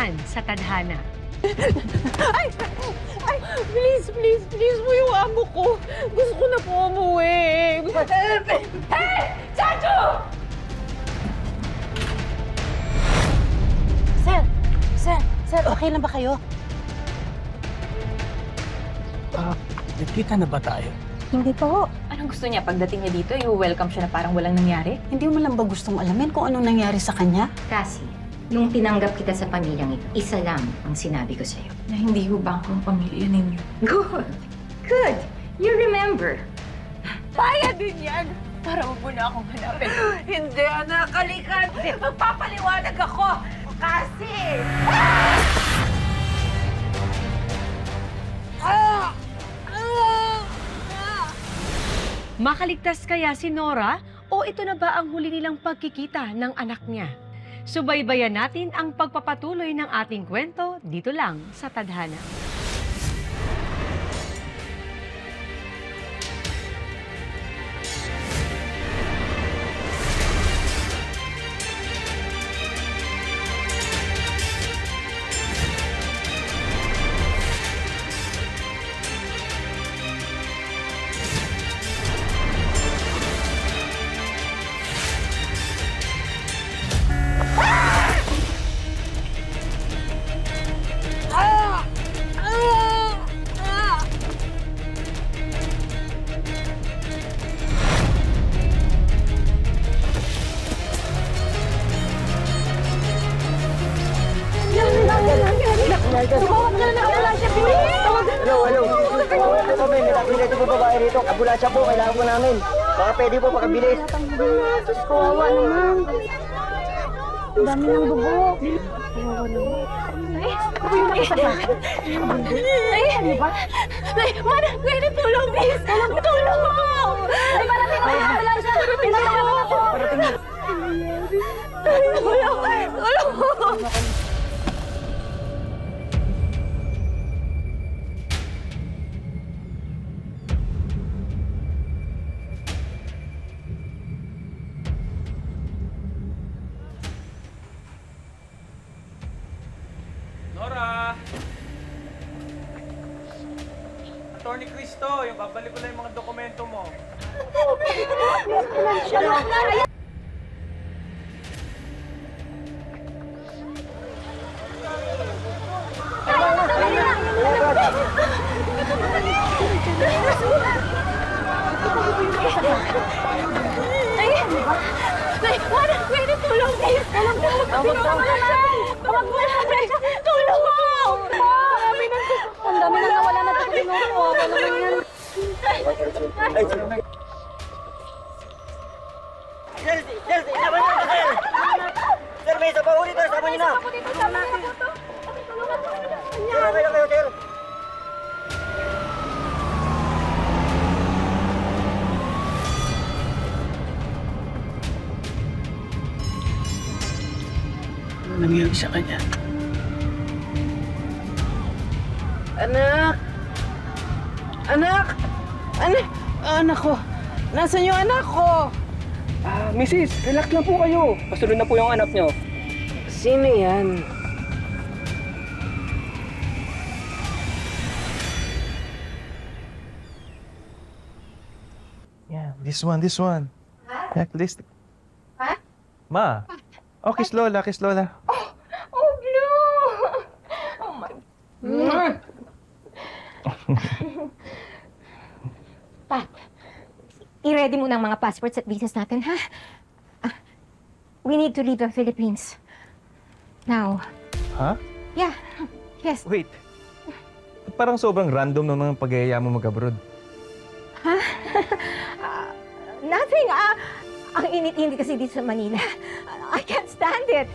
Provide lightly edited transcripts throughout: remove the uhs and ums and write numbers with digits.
naman sa tadhana. Ay! Ay! Please, please, please po yung amo ko. Gusto ko na po umuwi. Hey! Chacho! Sir, okay lang ba kayo? Nagkita na ba tayo? Hindi po. Anong gusto niya? Pagdating niya dito, i-welcome siya na parang walang nangyari? Hindi mo lang ba gustong alamin kung anong nangyari sa kanya? Cassie, nung tinanggap kita sa pamilyang ito, isa lang ang sinabi ko sa'yo. Na hindi ho ba akong pamilya ninyo? Good! Good! You remember. Bayad din yan! Para mo po na akong hanapin. Hindi, anak. Kalikan! Magpapaliwanag ako! Kasi! Makaligtas kaya si Nora o ito na ba ang huli nilang pagkikita ng anak niya? Subaybayan natin ang pagpapatuloy ng ating kwento dito lang sa Tadhana. Hello. May nabili ito po babae rito. Ambulansya po, kailangan po namin. Baka pwede po, pakabilis. Kawawa naman. Ang dami ng dugo. Kawawa naman. Ako yung nakasabak. Ay, Mana! Pwede tulong, please! Tulong! Ay, parating ko yung ambulansya. Pinatawag na po. Tulong! Nora! Attorney Cristo, yung babalik ko lang yung mga dokumento mo. Ay, Mana! Pwede tulong, please! Tulong! Tulong! Ang dami na nawala na dugo ni Nora. Kawawa naman yan. Sir, sama niyo na, sir. Sir, may isa pa ulit, sir. Sama niyo na. Sir, okay lang kayo, sir. Ano nangyari sa kanya? Anak! Anak! Anak! Anak ko! Nasaan yung anak ko? Mrs., relax lang po kayo. Pasunod na po yung anak nyo. Sino yan? Yeah, this one. Yeah, this. Ma. Oh, kiss Lola. Oh, Blue! Oh, my... Pat, i-ready mo ng mga passports at visas natin, ha? We need to leave the Philippines. Now. Ha? Yeah. Yes. Wait. Parang sobrang random ng mga pag-iaya mo mag-abroad. Nothing. Ang init-init kasi dito sa Manila. I can't stand it.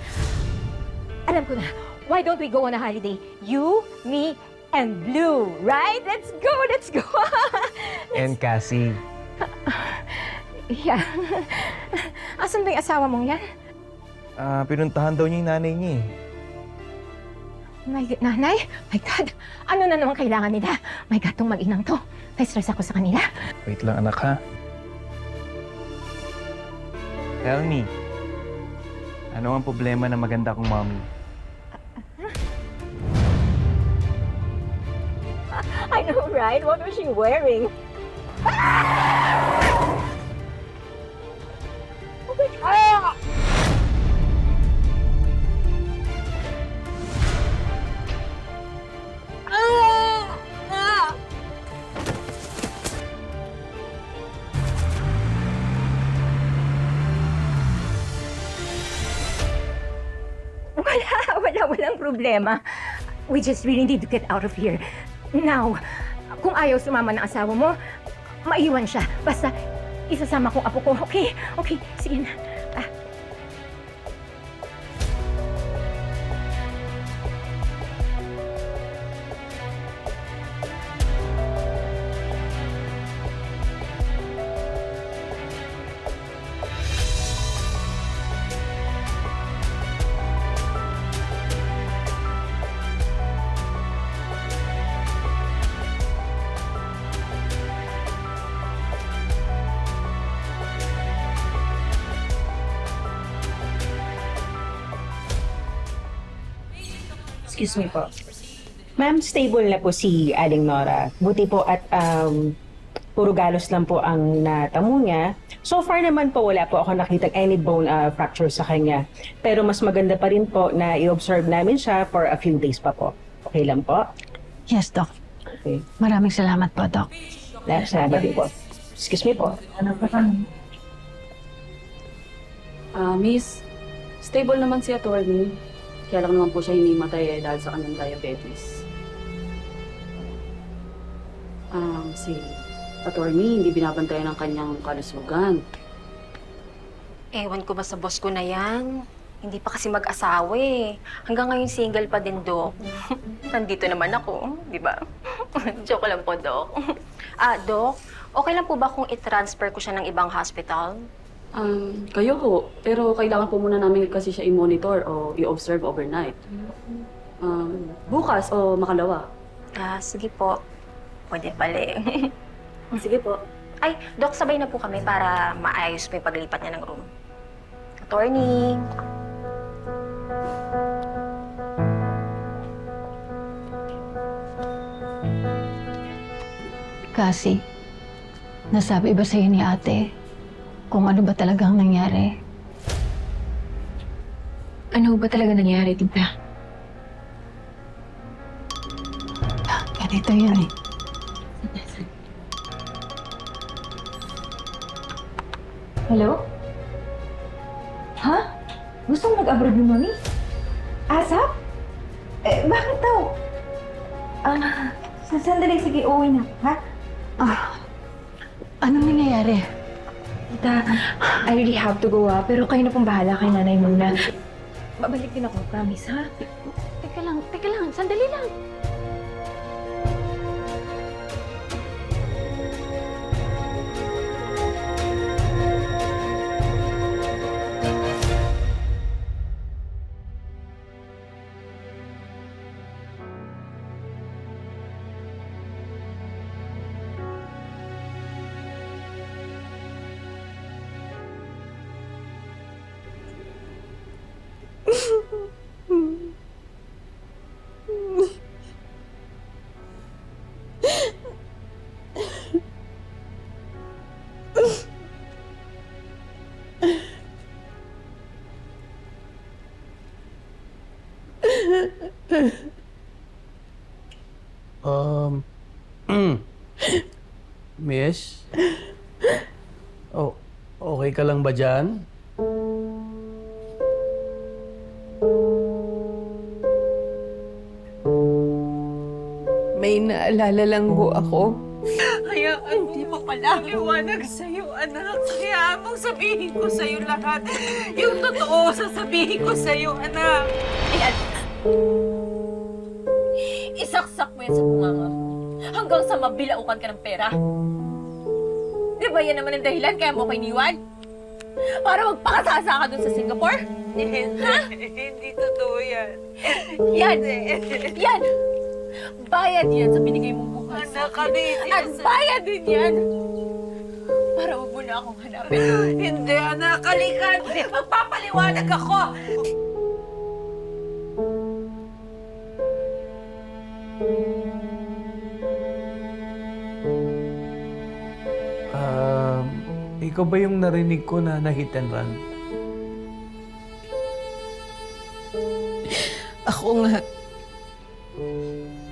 Alam ko na. Why don't we go on a holiday? You, me, and Blue, right? Let's go! And Cassie. Yeah. Asan ba yung asawa mong yan? Pinuntahan daw niya yung nanay niya eh. Nanay? My God. Ano na naman kailangan nila? My God, tong mag-inang to. Na-stress ako sa kanila. Wait lang anak ha. Tell me, ano ang problema na maganda kong mommy? I know, right? What was she wearing? Walang problema. We just really need to get out of here. Now, kung ayaw sumama ng asawa mo, maiwan siya. Basta, isasama kong apo ko. Okay? Okay, sige na. Excuse me po. Ma'am, stable na po si Aling Nora. Buti po at puro galos lang po ang natamo niya. So far naman po wala po ako nakitang any bone fracture sa kanya. Pero mas maganda pa rin po na i-observe namin siya for a few days pa po. Okay lang po? Yes, Doc. Okay. Maraming salamat po, Doc. Salamat din po. Excuse me po. Miss, stable naman si attorney. Kaya lang naman po siya hindi matay dahil sa kanyang diabetes. Si attorney, hindi binabantayan ng kanyang kalusugan. Ewan ko ba sa boss ko na yan? Hindi pa kasi mag-asawa eh. Hanggang ngayon single pa din, Doc. Nandito naman ako, di ba? Joke lang po, Doc. Doc, okay lang po ba kung i-transfer ko siya ng ibang hospital? Kayo po. Pero kailangan po muna namin kasi siya i-monitor o i-observe overnight. Bukas o makalawa. Sige po. Pwede pala eh. Sige po. Ay, Doc, sabay na po kami para maayos po yung paglipat niya ng room. Attorney. Kasi, nasabi ba sa'yo ni ate kung ano ba talagang nangyari? Ano ba talaga nangyari, tita? Ganito yun eh. Hello? Ha? Gusto mo mag-abroad ni Mami? Asap? Bakit daw? Sandali, sige, uwi na, ha? Anong nangyayari? Tita, I really have to go, pero kayo na pong bahala kay nanay muna. Babalik din ako, promise, ha? Teka lang, sandali lang. Miss? Oh, okay ka lang ba dyan? May naalala lang ho ako. Hayaan mo mapaliwanag sa'yo, anak. Kaya mong sabihin ko sa'yo lahat. Yung totoo, sasabihin ko sa'yo, anak. Ayan. Isaksak mo yan sa bunganga mo. Hanggang sa mabilaukan ka ng pera. Di ba yan naman ang dahilan kaya mo ko iniwan? Para magpakasasa ka dun sa Singapore? Hindi totoo yan. Yan! Yan! Bayad yan sa binigay mong bukas sa akin. At bayad din yan! Para huwag mo na akong hanapin. Hindi, anak. Kalikan! Magpapaliwanag ako! ikaw ba yung narinig ko na hit and run? Ako nga.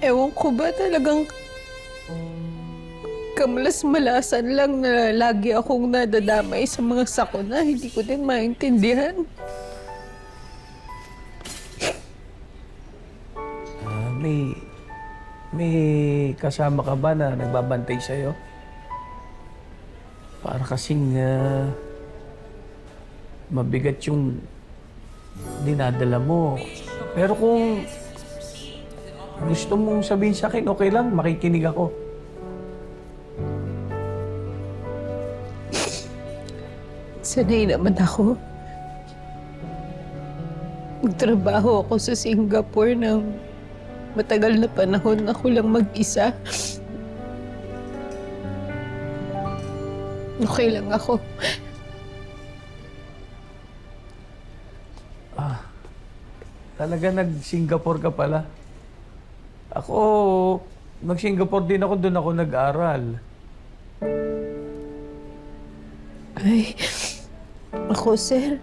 Ewan ko ba talagang kamalas-malasan lang na lagi akong nadadamay sa mga sakuna. Hindi ko din maintindihan. May kasama ka ba na nagbabantay sa'yo? Para kasing mabigat yung dinadala mo. Pero kung gusto mong sabihin sa akin, okay lang, makikinig ako. Sanay naman ako. Nagtrabaho ako sa Singapore ng matagal na panahon ako lang mag-isa. Okay lang ako. Talaga nag-Singapore ka pala? Ako, nag-Singapore din ako, doon ako nag-aral. Ay, ako, sir.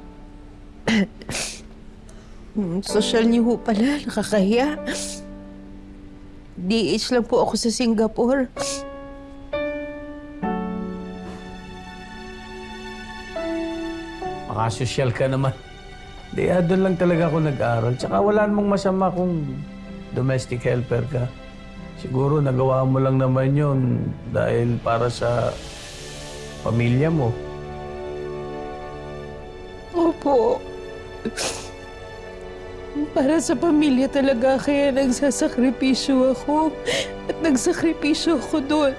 Social niyo ho pala, nakakahiya. DH lang po ako sa Singapore. Makasosyal ka naman. Di, doon lang talaga ako nag-aral. Tsaka wala namang masama kung domestic helper ka. Siguro nagawa mo lang naman yun dahil para sa pamilya mo. Opo. Para sa pamilya talaga kaya nagsasakripisyo ako. At nagsakripisyo ako doon.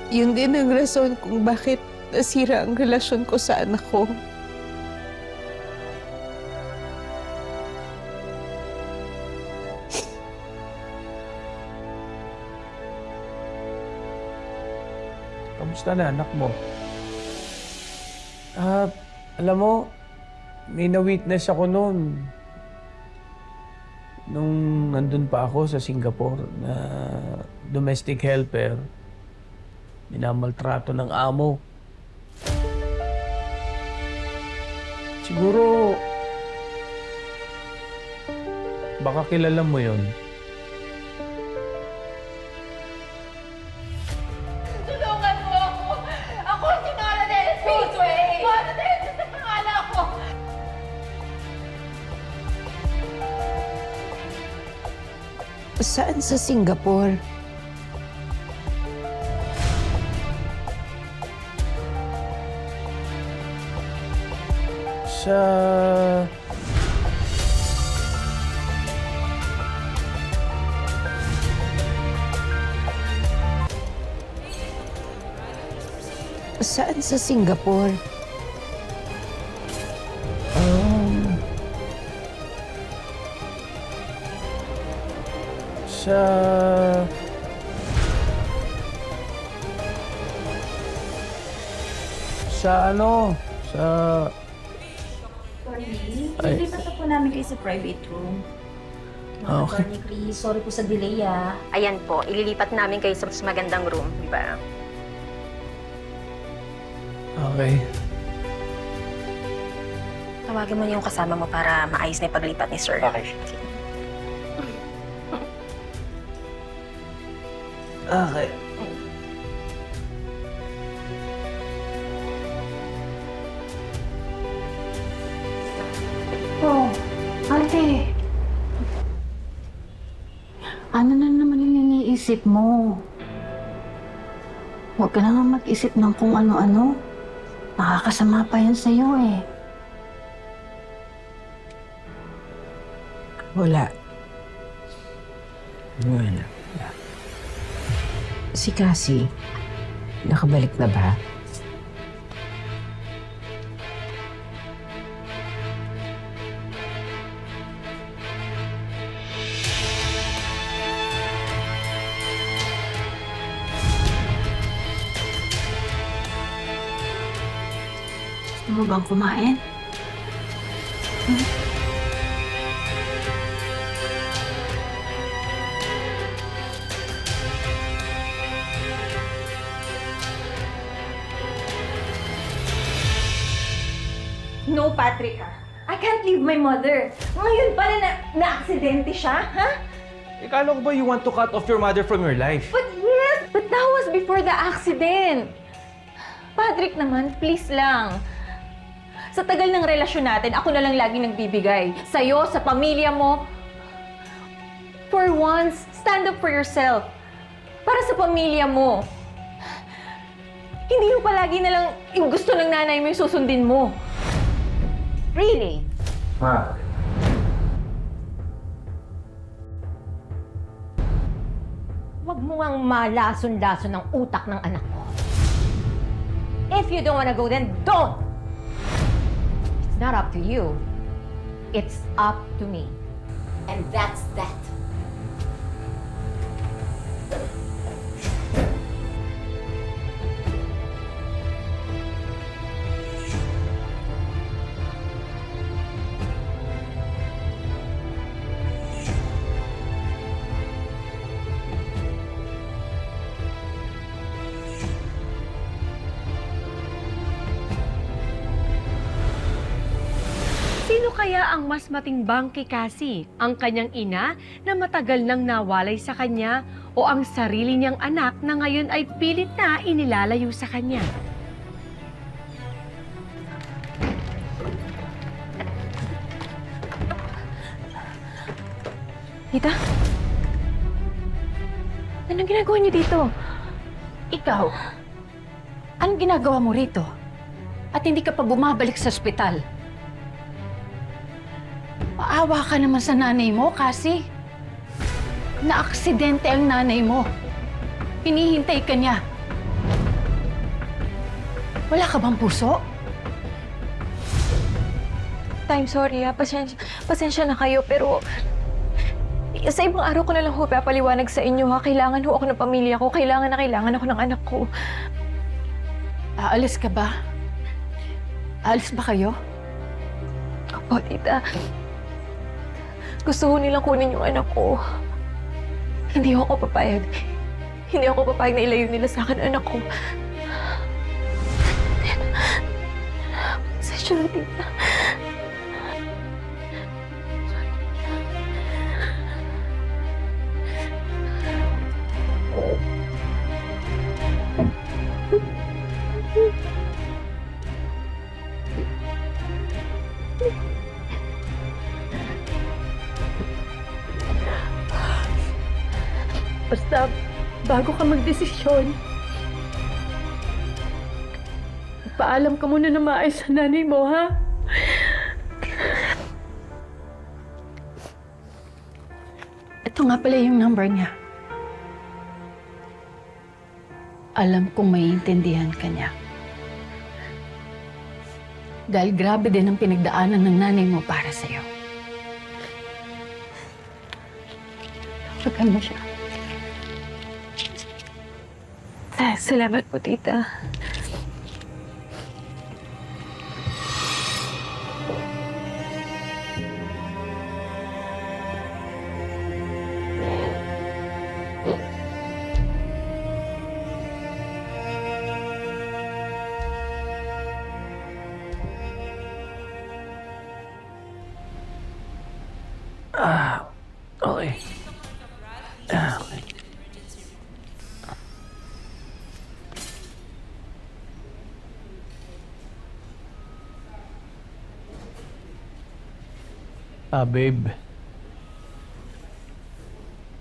Yun din ang rason kung bakit nasira ang relasyon ko sa anak ko. Kamusta na anak mo? Alam mo, may na-witness ako noon. Nung nandun pa ako sa Singapore na domestic helper, minamaltrato ng amo. Siguro, baka kilala mo yun. Tulungan mo ako! Ako si Nora Del Jesus! Nora Del Jesus ang pangalan ko! Saan sa Singapore? Sa... Saan sa Singapore? Sa... Sa ano? Sa... Ay. Ilipat na po namin kayo sa private room. Okay. Attorney Chris, sorry po sa delay ah. Ayan po, ililipat namin kayo sa mas magandang room, di ba? Okay. Tawagin mo na yung kasama mo para maayos na yung paglipat ni Sir. Okay. Okay. Oh, ate. Ano na naman yung iniisip mo? Huwag ka naman mag-isip ng kung ano-ano. Nakakasama pa yan sa'yo eh. Wala. Wala. Si Cassie, nakabalik na ba? Gusto mo bang kumain? No, Patrick, I can't leave my mother. Ngayon pala na-aksidente siya, ha? Kala ko ba you want to cut off your mother from your life? But yes, but that was before the accident. Patrick naman, please lang. Sa tagal ng relasyon natin, ako na lang lagi nagbibigay. Sa'yo, sa pamilya mo. For once, stand up for yourself. Para sa pamilya mo. Hindi mo palagi na lang yung gusto ng nanay mo yung susundin mo. Really? Ma. Huwag mo ang malason-lason ng utak ng anak ko. If you don't wanna go, then don't! It's not up to you. It's up to me. And that's that. Sino kaya ang mas matimbang kay Cassie? Ang kanyang ina na matagal nang nawalay sa kanya o ang sarili niyang anak na ngayon ay pilit na inilalayo sa kanya? Tita? Anong ginagawa niyo dito? Ikaw, anong ginagawa mo rito? At hindi ka pa bumabalik sa ospital? Maawa ka naman sa nanay mo kasi na-aksidente ang nanay mo. Hinihintay ka niya. Wala ka bang puso? Time, sorry ha. Pasensya na kayo, pero sa ibang araw ko na lang ho papaliwanag sa inyo ha. Kailangan ho ako ng pamilya ko. Kailangan ako ng anak ko. Aalis ka ba? Aalis ba kayo? Opo, tita. Gusto ho nilang kunin yung anak ko. Hindi ako papayag. Hindi ako papayag na ilayo nila sa akin ang anak ko. Pasensya na, tita. Basta, bago ka magdesisyon, paalam ka muna na maayos sa nanay mo, ha? Ito nga pala yung number niya. Alam kong maiintindihan ka niya. Dahil grabe din ang pinagdaanan ng nanay mo para sa'yo. Tawagan mo siya. Salamat po, tita. Okay. Okay. Babe.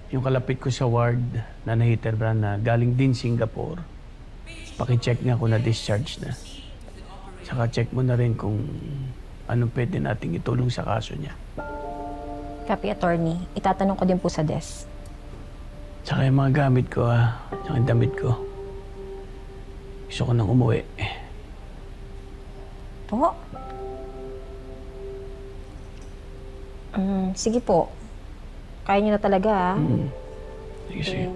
Yung kalapit ko sa ward na nahiterbrand na galing din Singapore, paki-check nga kung na-discharge na. Saka check mo na rin kung anong pwede nating itulong sa kaso niya. Copy, attorney. Itatanong ko din po sa desk. Saka yung mga gamit ko, saka yung damit ko. Gusto ko nang umuwi. Po? Sige po. Kaya niyo na talaga, ha? Sige, sige.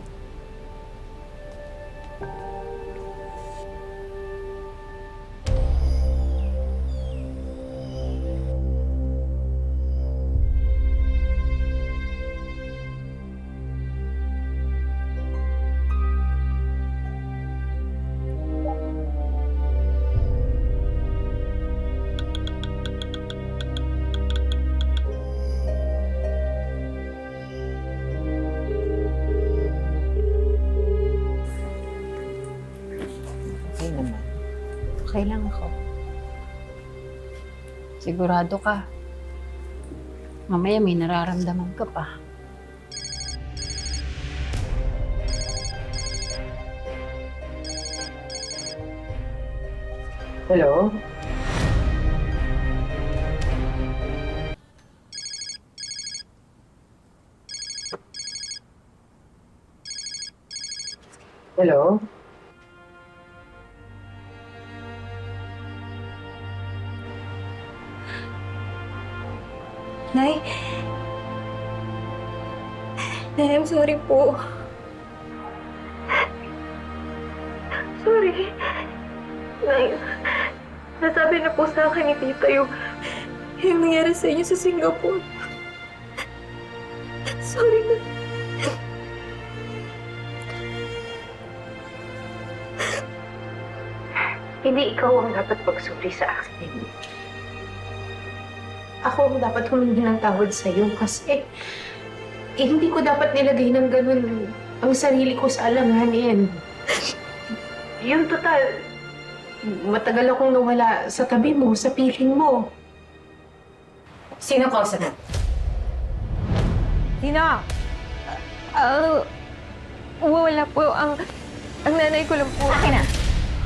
Okay lang ako. Sigurado ka. Mamaya may nararamdaman ka pa. Hello? Hello? Nay? Nay, I'm sorry po. Sorry. Nay, nasabi na po sa akin ni Tita yung nangyari sa inyo sa Singapore. Sorry na. Hindi ikaw ang dapat magsuri sa akin. Ako ang dapat humingi ng tawad sa'yo kasi hindi ko dapat nilagay ng ganun ang sarili ko sa alanganin. Yun total, matagal akong nawala sa tabi mo, sa piling mo. Sino kausap mo? Tina! Wala po. Ang nanay ko lang po. Akin na!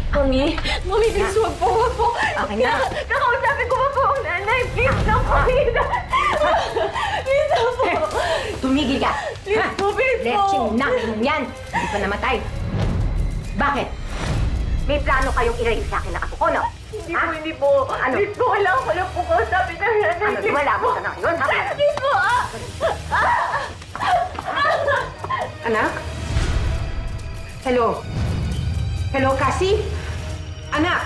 Mami? Mami, please, wag po, wag po. Akin na! Kakausapin ko pa po ang nanay. Please na po, Tina. Please na po. Tumigil ka! Please po, please po. Leching namin yan! Hindi pa namatay. Bakit? May plano kayong ilayo sa akin na apo ko, no? Hindi po. Ano? Please po, kailangan ko lang po kausapin ng nanay. Ano, wala mo ka na ngayon, ha? Please po, Anak? Hello? Hello, Cassie? Anak?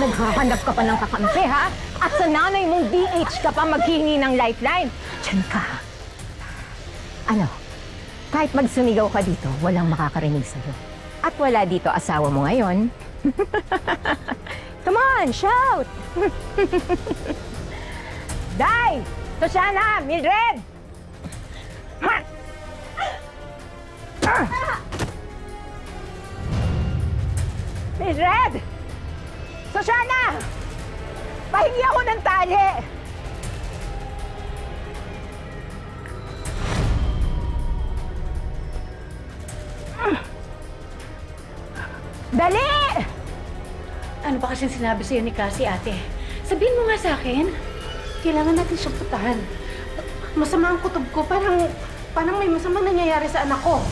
Naghahanap ka pa ng kakampi, ha? At sa nanay mong DH ka pa maghihingi ng lifeline. Diyan ka. Ano? Kahit magsumigaw ka dito, walang makakarinig sa'yo. At wala dito asawa mo ngayon. Come on, shout! Day! Toshana! Mildred! Mildred! Toshana! Pahingi ako ng tali! Dali! Ano ba kasing sinabi sa'yo ni Cassie, ate? Sabihin mo nga sa akin. Kailangan natin siyang putahan. Masama ang kutob ko. Parang may masamang nangyayari sa anak ko.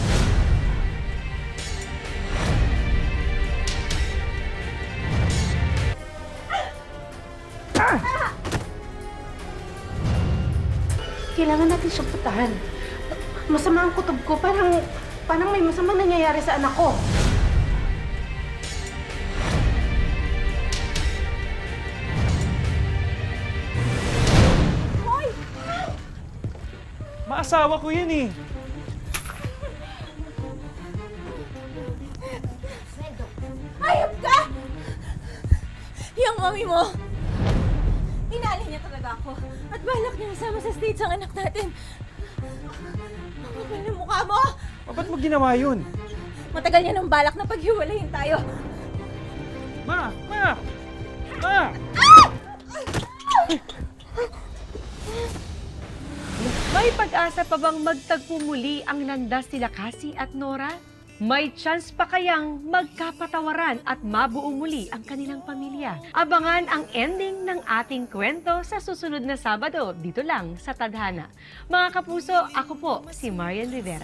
Kailangan natin siyang putahan. Masama ang kutob ko. Parang may masamang nangyayari sa anak ko. Maasawa ko yun eh. Hayop ka! Yung mami mo, inali niya talaga ako. At balak niya isama sa States ang anak natin. Ang kapal ng mukha mo! Ba't mo ginawa yun? Matagal niya nang balak na paghiwalayin tayo. Ma! Ma! Ma! May pag-asa pa bang magtagpo muli ang landas nila Cassie at Nora? May chance pa kayang magkapatawaran at mabuo muli ang kanilang pamilya? Abangan ang ending ng ating kwento sa susunod na Sabado dito lang sa Tadhana. Mga kapuso, ako po si Marian Rivera.